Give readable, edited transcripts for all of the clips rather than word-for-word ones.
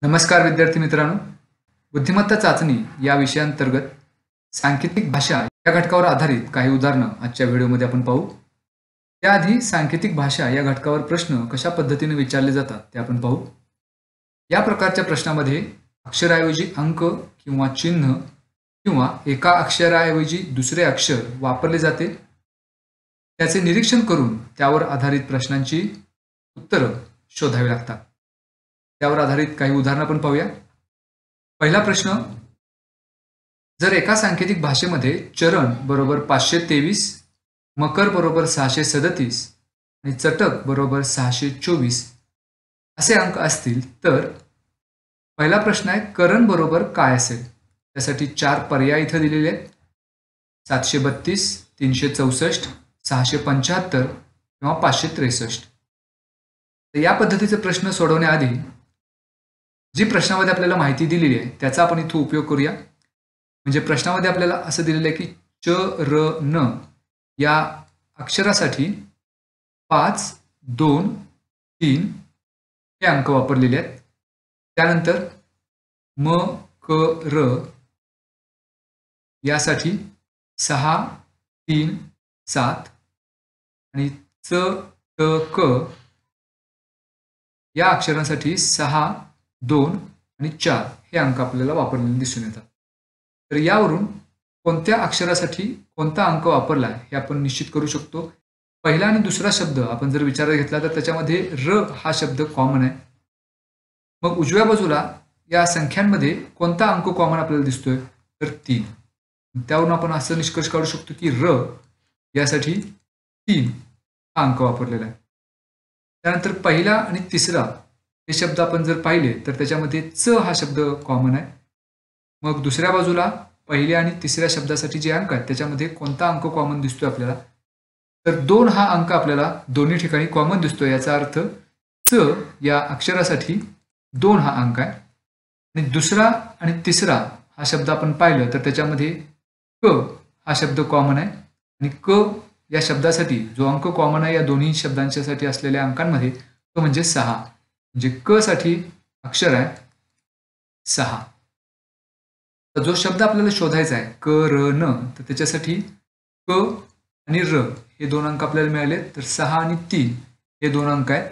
नमस्कार विद्यार्थी मित्रांनो. बुद्धिमत्ता चाचणी या विषयांतर्गत सांकेतिक भाषा या घटकावर आधारित काही उदाहरणं आजच्या व्हिडिओमध्ये आपण पाहू. त्याआधी सांकेतिक भाषा या घटकावर प्रश्न कशा पद्धतीने विचारले जातात ते आपण पाहू. या प्रकारच्या प्रश्नामध्ये अक्षराऐवजी अंक किंवा चिन्ह किंवा एका अक्षराऐवजी दुसरे अक्षर वापरले जाते. त्याचे निरीक्षण करून त्यावर आधारित प्रश्नांची उत्तरं शोधावी लागतात. त्यावर आधारित काही उदाहरणं आपण पाहूया. पहिला प्रश्न, जर एका सांकेतिक भाषेमध्ये चरण बरोबर 523, मकर बरोबर 637 आणि चटक बरोबर 624 असे अंक असतील तर पहिला प्रश्न आहे करण बरोबर काय असेल. त्यासाठी 4 पर्याय इथे दिलेले आहेत: 732, 364, 675 किंवा 563. तर या पद्धतीचे प्रश्न सोडवण्याआधी जी प्रश्नामध्ये आपल्याला माहिती दिलेली आहे त्याचा आपण इथे उपयोग करूया. म्हणजे प्रश्नामध्ये आपल्याला असं दिलेलं आहे की च र न या अक्षरासाठी 5, 2, 3 हे अंक वापरलेले आहेत. त्यानंतर म क र यासाठी 6, 3, 7 आणि च त क या अक्षरांसाठी 6, 2 आणि 4 हे अंक आपल्याला वापरलेले दिसून येतात. तर यावरून कोणत्या अक्षरासाठी कोणता अंक वापरला हे आपण निश्चित करू शकतो. पहिला आणि दुसरा शब्द आपण जर विचारात घेतला तर त्याच्यामध्ये र हा शब्द कॉमन आहे. मग उजव्या बाजूला या संख्यांमध्ये कोणता अंक कॉमन आपल्याला दिसतोय तर 3. त्यावरून आपण असं निष्कर्ष काढू शकतो की र यासाठी 3 हा अंक वापरलेला आहे. त्यानंतर पहिला आणि तिसरा हे शब्द आपण जर पाहिले तर त्याच्यामध्ये च हा शब्द कॉमन आहे. मग दुसऱ्या बाजूला पहिल्या आणि तिसऱ्या शब्दासाठी जे अंक आहेत त्याच्यामध्ये कोणता अंक कॉमन दिसतोय आपल्याला तर 2 हा अंक आपल्याला दोन्ही ठिकाणी कॉमन दिसतोय. याचा अर्थ च या अक्षरासाठी 2 हा अंक आहे. आणि दुसरा आणि तिसरा हा शब्द आपण पाहिलं तर त्याच्यामध्ये क हा शब्द कॉमन आहे आणि क या शब्दासाठी जो अंक कॉमन आहे या दोन्ही शब्दांच्यासाठी असलेल्या अंकांमध्ये तो म्हणजे 6. म्हणजे क साठी अक्षर आहे 6. तर जो शब्द आपल्याला शोधायचा आहे क र न तर त्याच्यासाठी क आणि र हे 2 अंक आपल्याला मिळाले. तर 6 आणि 3 हे 2 अंक आहेत.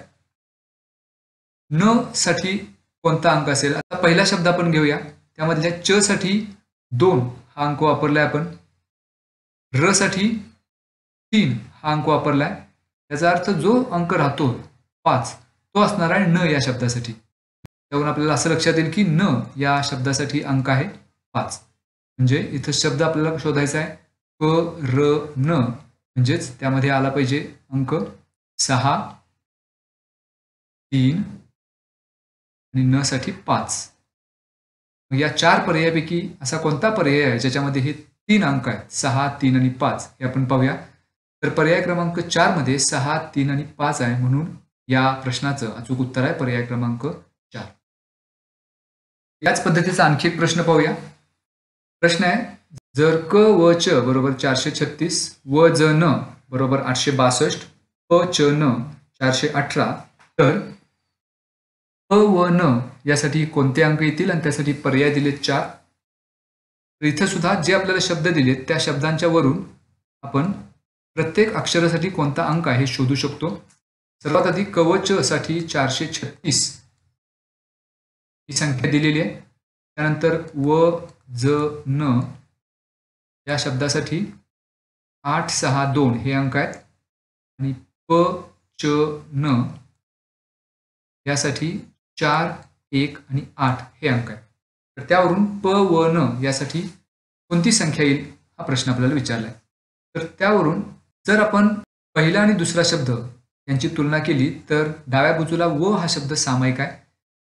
न साठी कोणता अंक असेल. आता पहिला शब्द आपण घेऊया. त्यामधल्या च साठी 2 हा अंक वापरलाय आपण. र साठी 3 हा अंक वापरलाय. याचा अर्थ जो अंक राहतो 5 तो असणार आहे न या शब्दासाठी. त्यावरून आपल्याला असं लक्षात येईल की न या शब्दासाठी अंक आहे 5. म्हणजे इथं शब्द आपल्याला शोधायचा आहे क र न म्हणजेच त्यामध्ये आला पाहिजे अंक 6, 3 आणि न साठी 5. मग या 4 पर्यायापैकी असा कोणता पर्याय आहे ज्याच्यामध्ये हे 3 अंक आहेत 6, 3 आणि 5 हे आपण पाहूया. तर पर्याय क्रमांक 4 मध्ये 6, 3 आणि 5 आहे. म्हणून या प्रश्नाचं अचूक उत्तर आहे पर्याय क्रमांक 4. याच पद्धतीचा आणखी एक प्रश्न पाहूया. प्रश्न आहे जर क व च बरोबर 436 व ज न बरोबर 862 प च न 418 तर प व न यासाठी कोणते अंक येतील आणि त्यासाठी पर्याय दिलेत 4. तर इथं सुद्धा जे आपल्याला शब्द दिलेत त्या शब्दांच्या वरून आपण प्रत्येक अक्षरासाठी कोणता अंक आहे हे शोधू शकतो. सर्वात आधी क व च साठी 436 ही संख्या दिलेली आहे. त्यानंतर व ज न या शब्दासाठी 862 हे अंक आहेत आणि प च न यासाठी 4, 1 आणि 8 हे अंक आहेत. तर त्यावरून प व न यासाठी कोणती संख्या येईल हा प्रश्न आपल्याला विचारला आहे. तर त्यावरून जर आपण पहिला आणि दुसरा शब्द यांची तुलना केली तर डाव्या बाजूला व हा शब्द सामायिक आहे.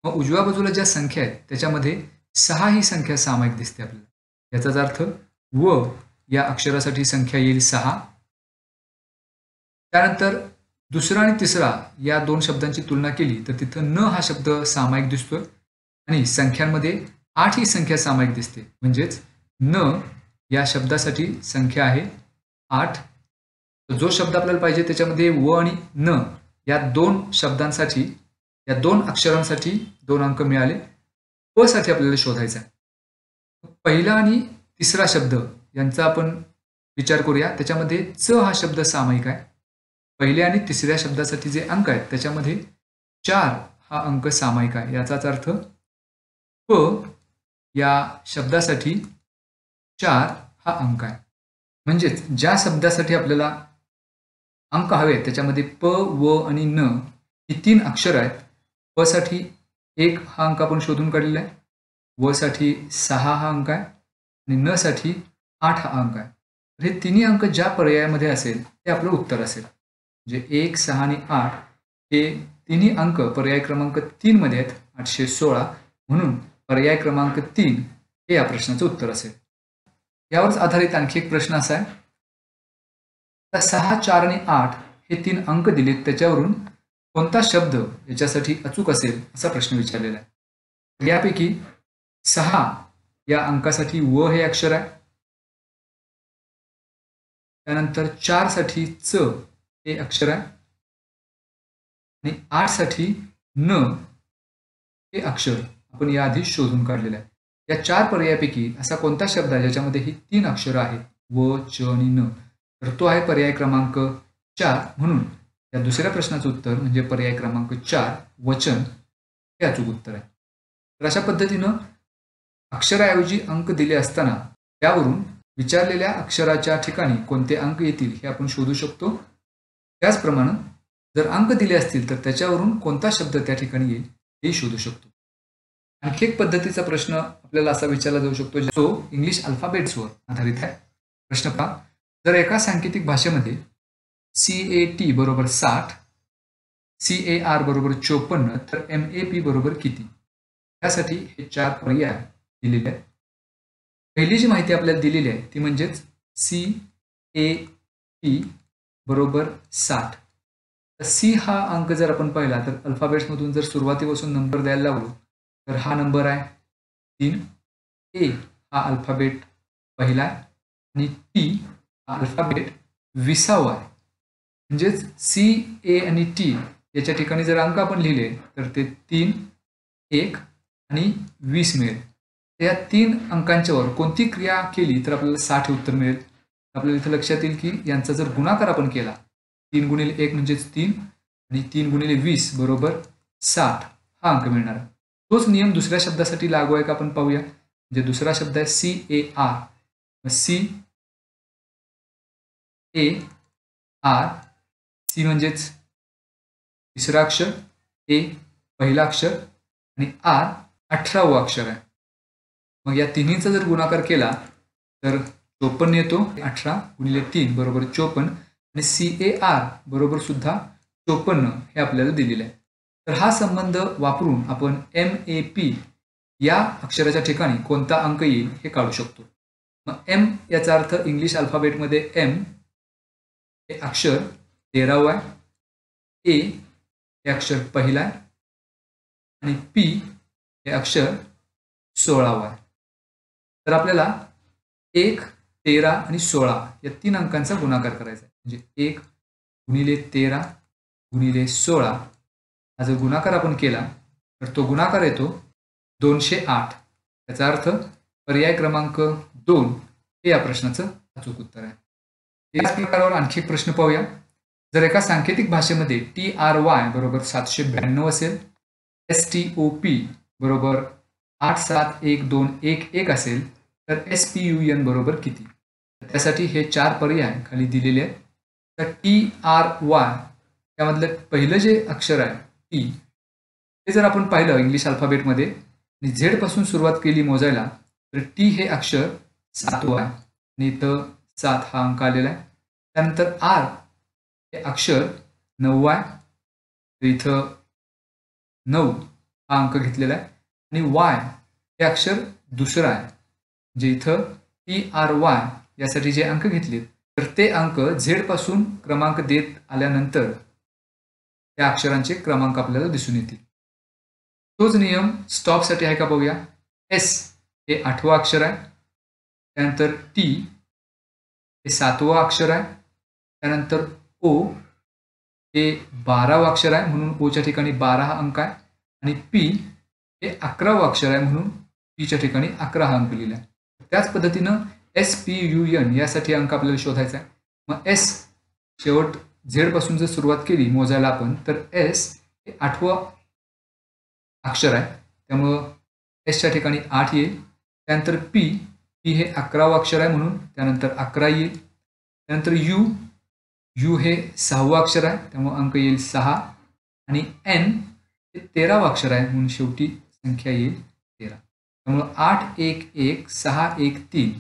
मग उजव्या बाजूला ज्या संख्या आहेत त्याच्यामध्ये 6 ही संख्या सामायिक दिसते आपल्याला. याचाच अर्थ व या अक्षरासाठी संख्या येईल 6. त्यानंतर दुसरा आणि तिसरा या 2 शब्दांची तुलना केली तर तिथं न हा शब्द सामायिक दिसतोय आणि संख्यांमध्ये 8 ही संख्या सामायिक दिसते. म्हणजेच न या शब्दासाठी संख्या आहे 8. जो शब्द आपल्याला पाहिजे त्याच्यामध्ये व आणि न या 2 शब्दांसाठी या 2 अक्षरांसाठी 2 अंक मिळाले. प साठी आपल्याला शोधायचा आहे. पहिला आणि तिसरा शब्द यांचा आपण विचार करूया. त्याच्यामध्ये च हा शब्द सामायिक आहे. पहिल्या आणि तिसऱ्या शब्दासाठी जे अंक आहेत त्याच्यामध्ये 4 हा अंक सामायिक आहे. याचाच अर्थ प या शब्दासाठी 4 हा अंक आहे. म्हणजेच ज्या शब्दासाठी आपल्याला अंक हवे त्याच्यामध्ये प, व आणि न ही 3 अक्षर आहेत. प साठी 1 हा अंक आपण शोधून काढलेला आहे. व साठी 6 हा अंक आहे आणि न साठी 8 हा अंक आहे. तर हे तिन्ही अंक ज्या पर्यायामध्ये असेल ते आपलं उत्तर असेल. म्हणजे 1, 6 आणि 8 हे तिन्ही अंक पर्याय क्रमांक 3 मध्ये आहेत. 816 म्हणून पर्याय क्रमांक 3 हे या प्रश्नाचं उत्तर असेल. यावरच आधारित आणखी एक प्रश्न असा आहे. 6, 4 आणि 8 हे 3 अंक दिलेत त्याच्यावरून कोणता शब्द याच्यासाठी अचूक असेल असा प्रश्न विचारलेला आहे. यापैकी 6 या अंकासाठी व हे अक्षर आहे. त्यानंतर 4 साठी च हे अक्षर आहे आणि 8 साठी न हे अक्षर आपण याआधी शोधून काढलेलं आहे. या 4 पर्यायापैकी असा कोणता शब्द आहे ज्याच्यामध्ये ही 3 अक्षरं आहेत व, च आणि न. तर तो आहे पर्याय क्रमांक 4. म्हणून या दुसऱ्या प्रश्नाचं उत्तर म्हणजे पर्याय क्रमांक 4 वचन हे अचूक उत्तर आहे. तर अशा पद्धतीनं अक्षराऐवजी अंक दिले असताना त्यावरून विचारलेल्या अक्षराच्या ठिकाणी कोणते अंक येतील हे आपण शोधू शकतो. त्याचप्रमाणे जर अंक दिले असतील तर त्याच्यावरून कोणता शब्द त्या ठिकाणी येईल हे शोधू शकतो. आणखी एक पद्धतीचा प्रश्न आपल्याला असा विचारला जाऊ शकतो जो इंग्लिश अल्फाबेट्सवर आधारित आहे. प्रश्न पहा. जर एका सांकेतिक भाषेमध्ये CAT बरोबर 60, CAR बरोबर 54 तर MAP बरोबर किती? त्यासाठी हे 4 पर्याय दिलेले आहेत. पहिली जी माहिती आपल्याला दिलेली आहे ती म्हणजेच CAT बरोबर 60. सी हा अंक जर आपण पाहिला तर अल्फाबेट्समधून जर सुरुवातीपासून नंबर द्यायला लागलो तर हा नंबर आहे 3. ए हा अल्फाबेट पहिला आहे आणि टी हा अल्फाबेट 20वा आहे. म्हणजेच CA आणि T याच्या ठिकाणी जर अंक आपण लिहिले तर ते 3, 1 आणि 20 मिळेल. या 3 अंकांच्यावर कोणती क्रिया केली तर आपल्याला 60 हे उत्तर मिळेल. आपल्याला इथे लक्षात येईल की यांचा जर गुणाकार आपण केला 3 गुणिले 1 म्हणजेच 3 आणि 3 गुणिले 20 बरोबर 60 हा अंक मिळणार. तोच नियम दुसऱ्या शब्दासाठी लागू आहे का आपण पाहूया. म्हणजे दुसरा शब्द आहे CAR. CAR सी म्हणजेच तिसरा अक्षर, ए पहिला अक्षर आणि आर 18वा अक्षर आहे. मग या तिन्हीचा जर गुणाकार केला तर 54 येतो. 18 गुणिले 3 बरोबर 54 आणि CAR बरोबर सुद्धा 54 हे आपल्याला दिलेलं आहे. तर हा संबंध वापरून आपण MAP या अक्षराच्या ठिकाणी कोणता अंक येईल हे काढू शकतो. मग M याचा अर्थ इंग्लिश अल्फाबेटमध्ये M हे अक्षर 13वा आहे. ए हे अक्षर पहिला आहे आणि P हे अक्षर 16वा आहे. तर आपल्याला 1, 13 आणि 16 या 3 अंकांचा गुणाकार करायचा आहे. म्हणजे 1 गुणिले 13 गुणिले 16 हा जर गुणाकार आपण केला तर तो गुणाकार येतो 208. याचा अर्थ पर्याय क्रमांक 2 हे या प्रश्नाचं अचूक उत्तर आहे. याच प्रकारावर आणखी एक प्रश्न पाहूया. जर एका सांकेतिक भाषेमध्ये TRY बरोबर 792 असेल, STOP बरोबर 871211 असेल तर SPUN बरोबर किती? त्यासाठी हे 4 पर्याय खाली दिलेले आहेत. तर TRY त्यामधलं पहिलं जे अक्षर आहे टी ते जर आपण पाहिलं इंग्लिश अल्फाबेटमध्ये आणि झेड पासून सुरुवात केली मोजायला तर टी हे अक्षर 7वा आहे आणि इथं 7 हा अंक आलेला आहे. त्यानंतर आर हे अक्षर 9वा आहे तर इथं 9 हा अंक घेतलेला आहे आणि वाय हे अक्षर दुसरं आहे. म्हणजे इथं TRY यासाठी जे अंक घेतलेत तर ते अंक झेड पासून क्रमांक देत आल्यानंतर त्या अक्षरांचे क्रमांक आपल्याला दिसून येतील. तोच नियम स्टॉपसाठी आहे का बघूया. एस हे 8वा अक्षर आहे. त्यानंतर टी हे 7वा अक्षर आहे. त्यानंतर ओ हे 12वा अक्षर आहे म्हणून ओच्या ठिकाणी 12 हा अंक आहे आणि पी हे 11वं अक्षर आहे म्हणून पीच्या ठिकाणी 11 हा अंक लिहिला आहे. त्याच पद्धतीनं SPUN यासाठी अंक आपल्याला शोधायचा आहे. मग S शेवट Z पासून जर सुरुवात केली मोजायला आपण, तर S हे 8वं अक्षर आहे, त्यामुळं एसच्या ठिकाणी 8 येईल. त्यानंतर P हे 11वं अक्षर आहे म्हणून त्यानंतर 11 येईल. त्यानंतर U हे 6वं अक्षर आहे, त्यामुळे अंक येईल 6. आणि N हे 13वं अक्षर आहे म्हणून शेवटी संख्या येईल 13. त्यामुळं 8116113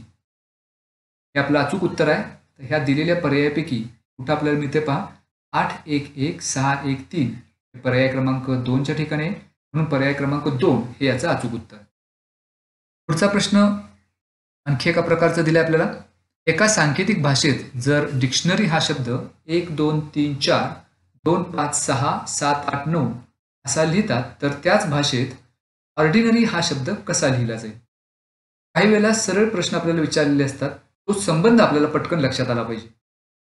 हे आपलं अचूक उत्तर आहे. तर ह्या दिलेल्या पर्यायापैकी कुठं आपल्याला मिळते पहा, 811613 हे पर्याय क्रमांक 2च्या ठिकाणी आहे, म्हणून पर्याय क्रमांक 2 हे याचं अचूक उत्तर. पुढचा प्रश्न आणखी एका प्रकारचा दिलाय आपल्याला. एका सांकेतिक भाषेत जर डिक्शनरी हा शब्द 1 2 3 4 2 5 6 7 8 9 असा लिहितात, तर त्याच भाषेत ऑर्डिनरी हा शब्द कसा लिहिला जाईल. काही वेळेला सरळ प्रश्न आपल्याला विचारलेले असतात, तो संबंध आपल्याला पटकन लक्षात आला पाहिजे.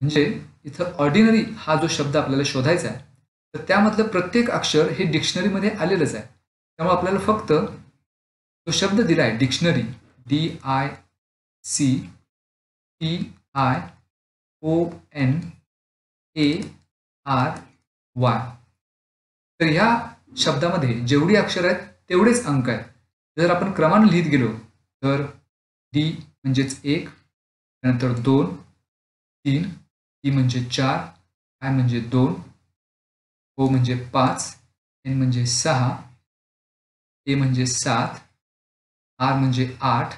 म्हणजे इथं ऑर्डिनरी हा जो शब्द आपल्याला शोधायचा आहे, तर त्यामधलं प्रत्येक अक्षर हे डिक्शनरीमध्ये आलेलंच आहे. त्यामुळे आपल्याला फक्त तो शब्द दिला आहे डिक्शनरी, DICTIONARY. तर ह्या शब्दामध्ये जेवढी अक्षर आहेत तेवढेच अंक आहेत. जर आपण क्रमाने लिहित गेलो तर D म्हणजेच 1, त्यानंतर 2, 3, E म्हणजे 4, I म्हणजे 2, O म्हणजे 5, N म्हणजे 6, A म्हणजे 7, R म्हणजे 8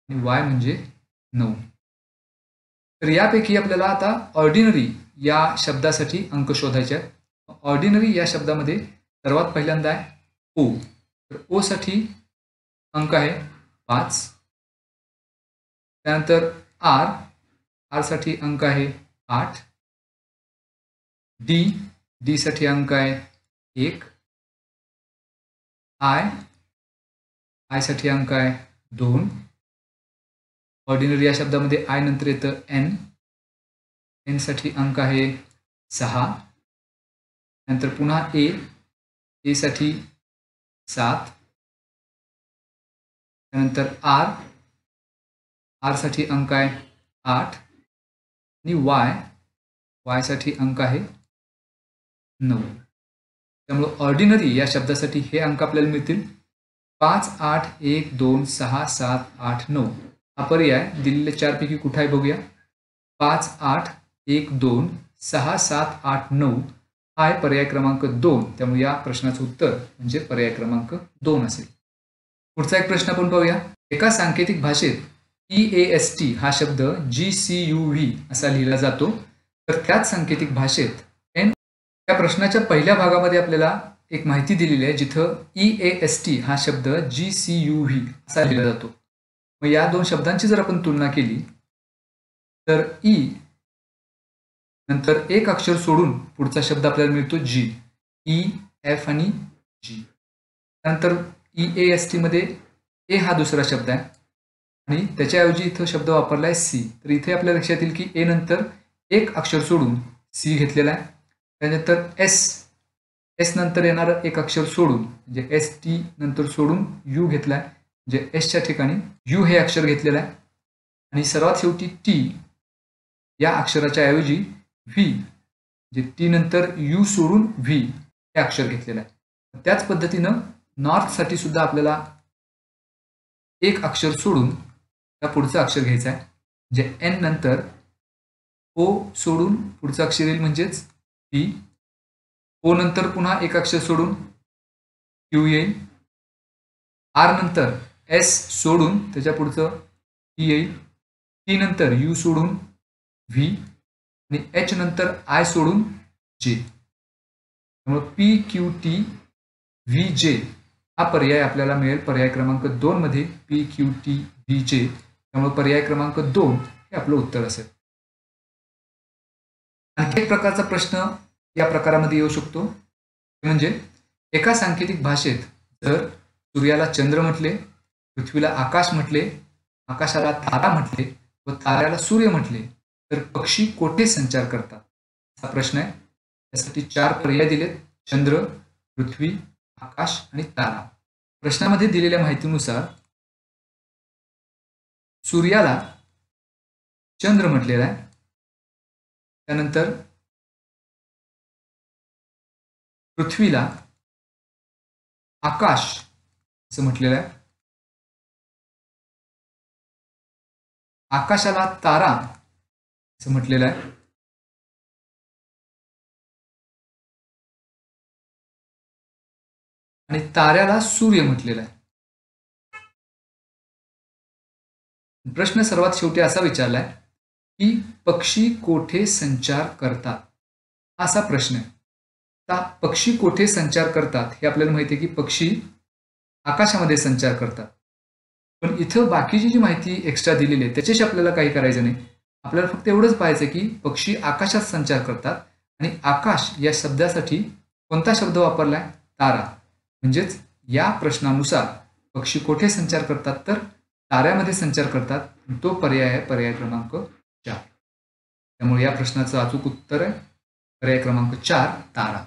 आणि Y म्हणजे 9. तर यापैकी आपल्याला आता ऑर्डिनरी या शब्दासाठी अंक शोधायचे आहेत. ऑर्डिनरी या शब्दामध्ये सर्वात पहिल्यांदा आहे O. तर O साठी अंक आहे 5. त्यानंतर R साठी अंक आहे 8. D साठी अंक आहे 1. I साठी अंक आहे 2. ऑर्डिनरी या शब्दामध्ये I नंतर येतं N साठी अंक आहे 6. नंतर पुन्हा A साठी 7. त्यानंतर R साठी अंक आहे 8 आणि Y साठी अंक आहे 9. त्यामुळे ऑर्डिनरी या शब्दासाठी हे अंक आपल्याला मिळतील 5 8 1 2 6 7 8 9. हा पर्याय दिलेल्या 4 पैकी कुठे आहे बघूया. 5 8 1 2 6 7 8 9 हा आहे पर्याय क्रमांक 2. त्यामुळे या प्रश्नाचं उत्तर म्हणजे पर्याय क्रमांक 2 असेल. पुढचा एक प्रश्न आपण पाहूया. एका सांकेतिक भाषेत EAST हा शब्द GCUV असा लिहिला जातो, तर त्याच सांकेतिक भाषेत त्या प्रश्नाच्या पहिल्या भागामध्ये आपल्याला एक माहिती दिलेली आहे जिथं EAST हा शब्द GCUV असा लिहिला जातो. मग या दोन शब्दांची जर आपण तुलना केली तर E नंतर एक अक्षर सोडून पुढचा शब्द आपल्याला मिळतो G. E, F आणि G. त्यानंतर EAST मध्ये A हा दुसरा शब्द आहे आणि त्याच्याऐवजी इथं शब्द वापरला आहे C. तर इथे आपल्या लक्षात येईल की A नंतर एक अक्षर सोडून C घेतलेला आहे. त्यानंतर S नंतर येणारं एक अक्षर सोडून म्हणजे ST नंतर सोडून U घेतला आहे, म्हणजे Sच्या ठिकाणी U हे अक्षर घेतलेलं आहे. आणि सर्वात शेवटी T या अक्षराच्या ऐवजी V म्हणजे T नंतर U सोडून V हे अक्षर घेतलेलं आहे. त्याच पद्धतीनं नॉर्थसाठी सुद्धा आपल्याला एक अक्षर सोडून त्या पुढचं अक्षर घ्यायचं आहे, म्हणजे N नंतर O सोडून पुढचं अक्षर येईल म्हणजेच P. O नंतर पुन्हा एक अक्षर सोडून Q येईल. R नंतर S सोडून त्याच्या पुढचं T येईल. T नंतर U सोडून V आणि H नंतर I सोडून J. त्यामुळे PQT VJ हा पर्याय आपल्याला मिळेल पर्याय क्रमांक 2 मध्ये PQT VJ. त्यामुळे पर्याय क्रमांक 2 हे आपलं उत्तर असेल. आणखी एक प्रकारचा प्रश्न या प्रकारामध्ये येऊ शकतो, म्हणजे एका सांकेतिक भाषेत जर सूर्याला चंद्र म्हटले, पृथ्वीला आकाश म्हटले, आकाशाला तारा म्हटले व ताऱ्याला सूर्य म्हटले, तर पक्षी कोठे संचार करतात असा प्रश्न आहे. त्यासाठी 4 पर्याय दिलेत: चंद्र, पृथ्वी, आकाश आणि तारा. प्रश्नामध्ये दिलेल्या माहितीनुसार सूर्याला चंद्र म्हटलेला आहे, त्यानंतर पृथ्वीला आकाश असं म्हटलेलं आहे, आकाशाला तारा असं म्हटलेलं आहे, आणि ताऱ्याला सूर्य म्हटलेला आहे. प्रश्न सर्वात शेवटी असा विचारलाय की पक्षी कोठे संचार करतात, हा असा प्रश्न आहे. आता पक्षी कोठे संचार करतात हे आपल्याला माहिती आहे की पक्षी आकाशामध्ये संचार करतात. पण इथं बाकीची जी माहिती एक्स्ट्रा दिलेली आहे त्याच्याशी आपल्याला काही करायचं नाही. आपल्याला फक्त एवढंच पाहायचं की पक्षी आकाशात संचार करतात आणि आकाश या शब्दासाठी कोणता शब्द वापरलाय, तारा. म्हणजेच या प्रश्नानुसार पक्षी कोठे संचार करतात तर ताऱ्यामध्ये संचार करतात. तो पर्याय आहे पर्याय क्रमांक 4. त्यामुळे या प्रश्नाचं अचूक उत्तर आहे पर्याय क्रमांक 4 तारा.